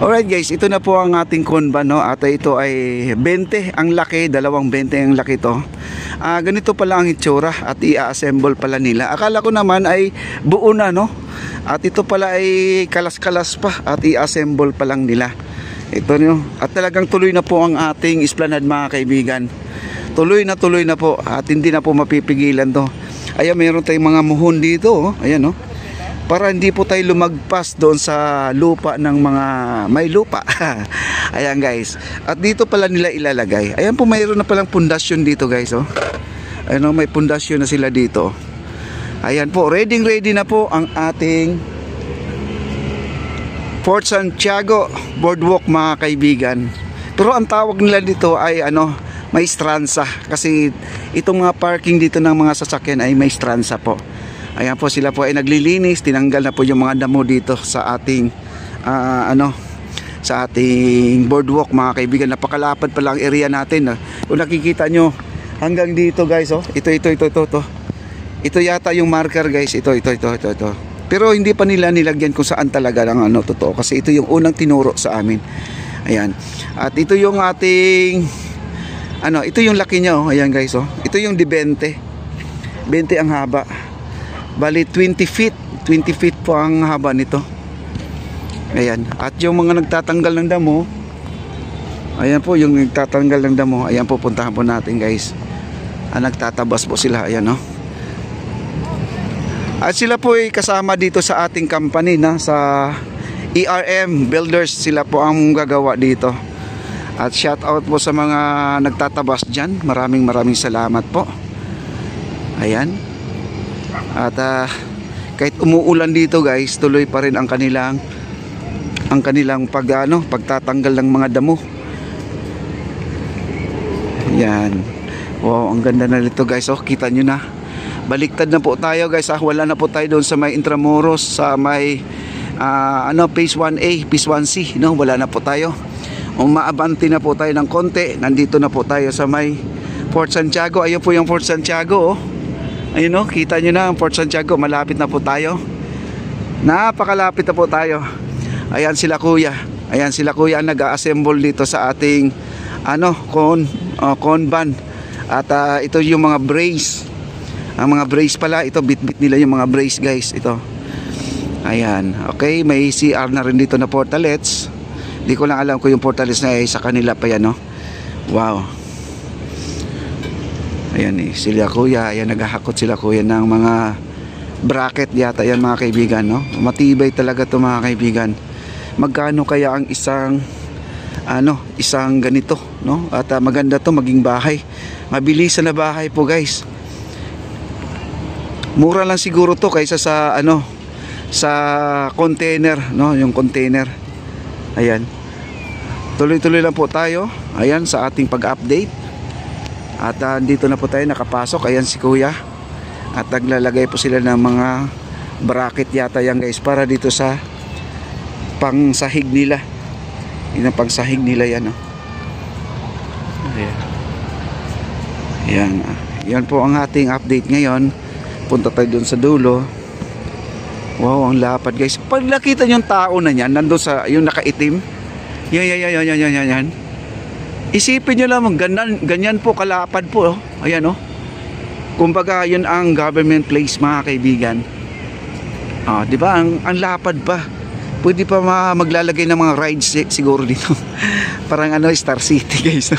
Alright guys, ito na po ang ating Konban, no? At ito ay 20 ang laki, dalawang 20 ang laki to. Ganito pala ang itsura at i-assemble pala nila. Akala ko naman ay buo na, no? At ito pala ay kalas-kalas pa at i-assemble pa lang nila. Ito nyo. At talagang tuloy na po ang ating esplanade mga kaibigan. Tuloy na po at hindi na po mapipigilan to. Ayan, meron tayong mga muhon dito, oh. Ayan, no? Para hindi po tayo lumagpas doon sa lupa ng mga may lupa. Ayan guys. At dito pala nila ilalagay. Ayan po, mayroon na palang pundasyon dito guys, oh. Ayan, oh, may pundasyon na sila dito. Ayan po, ready na po ang ating Fort Santiago Boardwalk mga kaibigan. Pero ang tawag nila dito ay may stransa. Kasi itong mga parking dito ng mga sasakyan ay may stransa po. Ayan po, sila po ay naglilinis, tinanggal na po yung mga damo dito sa ating sa ating boardwalk mga kaibigan. Napakalapad pa lang area natin. Kung nakikita nyo hanggang dito guys, oh. Ito. Ito yata yung marker guys. Ito. Pero hindi pa nila nilagyan kung saan talaga lang totoo, kasi ito yung unang tinuro sa amin. Ayan. At ito yung ating ito yung laki niya, oh. Ayan guys, oh. Ito yung di 20 ang haba. Bali 20 feet po ang haba nito. Ayan. At yung mga nagtatanggal ng damo, ayan po yung nagtatanggal ng damo. Ayan po, puntahan po natin guys. Nagtatabas po sila. Ayan, no? At sila po ay kasama dito sa ating company na sa ERM Builders. Sila po ang gagawa dito. At shout out po sa mga nagtatabas dyan. Maraming salamat po. Ayan. At kahit umuulan dito guys, tuloy pa rin ang kanilang pagtatanggal ng mga damo. Yan. Wow, ang ganda na nito guys. Oh, kita nyo na. Baliktad na po tayo guys. Wala na po tayo doon sa may Intramuros, sa may phase 1A, phase 1C, no? Wala na po tayo. Umaabanti na po tayo ng konti. Nandito na po tayo sa may Fort Santiago. Ayun po yung Fort Santiago, oh. Ayun, no, kita nyo na ang Fort Santiago. Malapit na po tayo. Napakalapit na po tayo. Ayan sila kuya. Ayan sila kuya ang nag-assemble dito sa ating Konban. At ito yung mga brace. Ang mga brace pala, ito bit-bit nila yung mga brace guys. Ito. Ayan. Okay, may CR na rin dito na portalets. Hindi ko lang alam kung yung portalets na ay sa kanila pa yan, no. Wow. Ayan sila kuya, ayan, naghahakot sila kuya ng mga bracket yata yan mga kaibigan, no? Matibay talaga to mga kaibigan. Magkano kaya ang isang ganito, no? At maganda to maging bahay. Mabilisan na bahay po guys. Mura lang siguro to kaysa sa sa container, no? Yung container. Ayan. Tuloy-tuloy lang po tayo. Ayan sa ating pag-update. At dito na po tayo nakapasok. Ayan si kuya. At naglalagay po sila ng mga bracket yata yan guys, para dito sa pangsahig nila. Yun ang pangsahig nila yan, oh. Ayan. Ayan. Yan po ang ating update ngayon. Punta tayo dun sa dulo. Wow, ang lapad guys. Pag nakita nyo yung tao na yan, nandun sa yung nakaitim. Yan. Isipin nyo lang, ganyan po kalapad po, oh. Ayan, oh. Kumbaga yun ang government place mga kaibigan. Di ba? Ang lapad pa. Pwede pa maglalagay ng mga rides siguro dito. Parang Star City guys.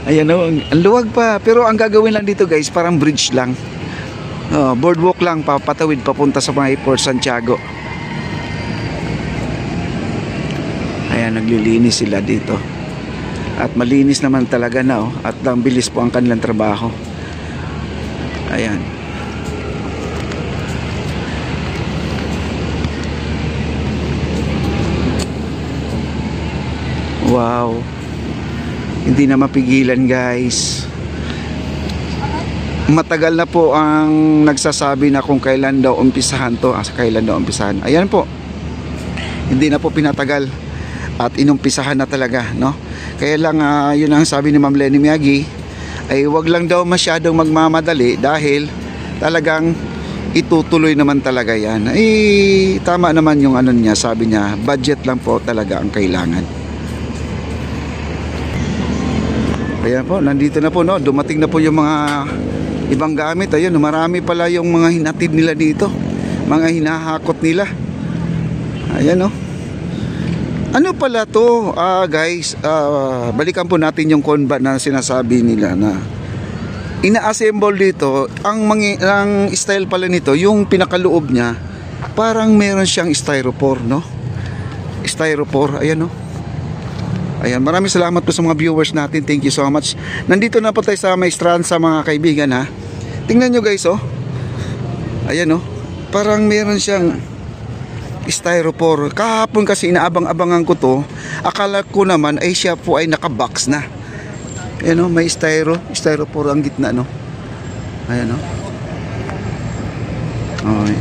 Ayan, oh. Ang luwag pa. Pero ang gagawin lang dito guys, parang bridge lang. Boardwalk lang, papatawid papunta sa mga Fort Santiago. Ayan, naglilinis sila dito. At malinis naman talaga na, oh. At ang bilis po ang kanilang trabaho. Ayan. Wow. Hindi na mapigilan guys. Matagal na po ang nagsasabi na kung kailan daw umpisahan to. Kailan daw umpisahan. Ayan po. Hindi na po pinatagal. At inumpisahan na talaga, no? Kaya lang yun ang sabi ni Ma'am Lenny Miyagi, ay wag lang daw masyadong magmamadali dahil talagang itutuloy naman talaga yan. Eh, tama naman yung ano niya, sabi niya, budget lang po talaga ang kailangan. Ayan po, nandito na po, no? Dumating na po yung mga ibang gamit. Ayun, marami pala yung mga hinatid nila dito, mga hinahakot nila. Ayan, no? Ano pala to, guys, balikan po natin yung conbat na sinasabi nila na ina-assemble dito. Ang style pala nito, yung pinakaloob niya, parang meron siyang styrofoam, no? Styrofoam, ayan, no? Ayan, maraming salamat po sa mga viewers natin. Thank you so much. Nandito na po tayo sa Maestranza, mga kaibigan, ha. Tingnan nyo, guys, oh. Ayan, no? Parang meron siyang styrofoam. Kahapon kasi inaabang-abangan ko to. Akala ko naman ay siya po ay nakabox na. Ayan, no? May styrofoam ang gitna, no? Ayan, no? Okay.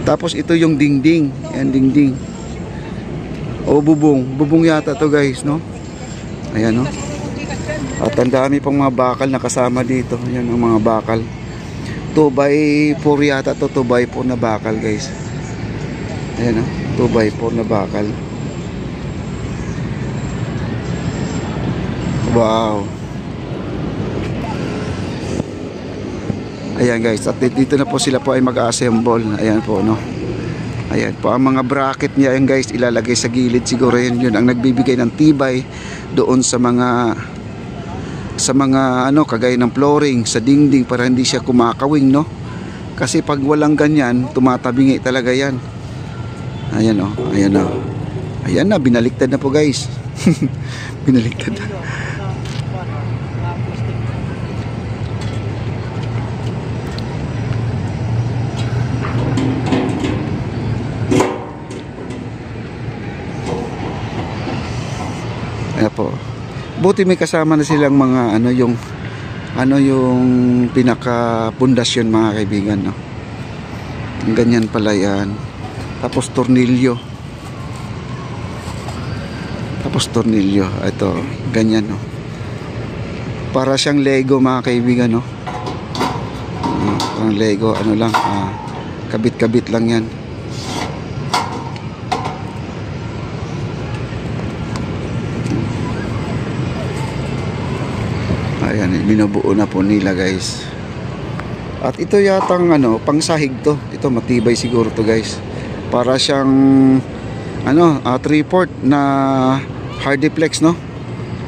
Tapos ito yung dingding. Ayan, dingding. O bubong yata to, guys, no? Ayan, no? At ang dami pang mga bakal na kasama dito. Ayan ang mga bakal. 2x4 yata to, 2x4 na bakal, guys. Ayan, no? 2x4 na bakal. Wow. Ayan, guys, at dito na po sila po ay mag-assemble. Ayan po, no? Ayan po, ang mga bracket niya, ayan, guys, ilalagay sa gilid. Siguro yun ang nagbibigay ng tibay doon sa mga ano, kagaya ng flooring sa dingding, para hindi siya kumakawing, no? Kasi pag walang ganyan, tumatabingi talaga yan. Ayan, oh, ayan, oh. Ayan na, binaliktad na po, guys. Binaliktad na. Ayan po. Buti may kasama na silang mga ano yung pinaka pundasyon, mga kaibigan, no? Ganyan pala yan. Tapos tornilyo. Ito, ganyan, no? Para siyang Lego, mga kaibigan, no? Parang Lego, ano lang, kabit-kabit lang yan. Ayan, binubuo na po nila, guys. At ito yatang pangsahig to. Ito matibay siguro to, guys. Para siyang 3/4 na hardiplex, no?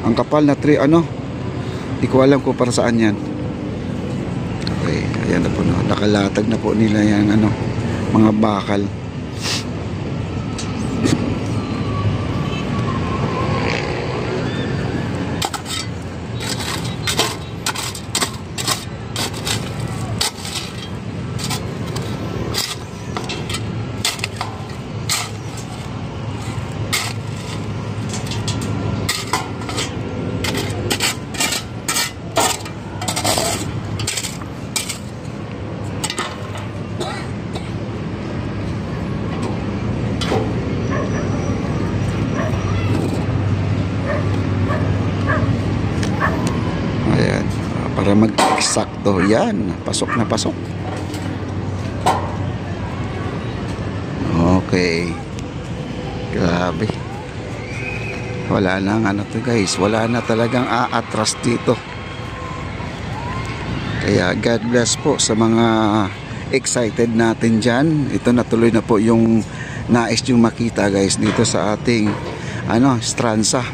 Ang kapal na di ko alam kung para saan yan. Okay, ayan na po, no? Nakalatag na po nila yung mga bakal. Para mag-eksakto. Yan, pasok na pasok. Okay, grabe, wala nang to, guys, wala na talagang aatras dito. Kaya God bless po sa mga excited natin dyan. Ito, natuloy na po yung nais yung makita, guys, dito sa ating Maestranza.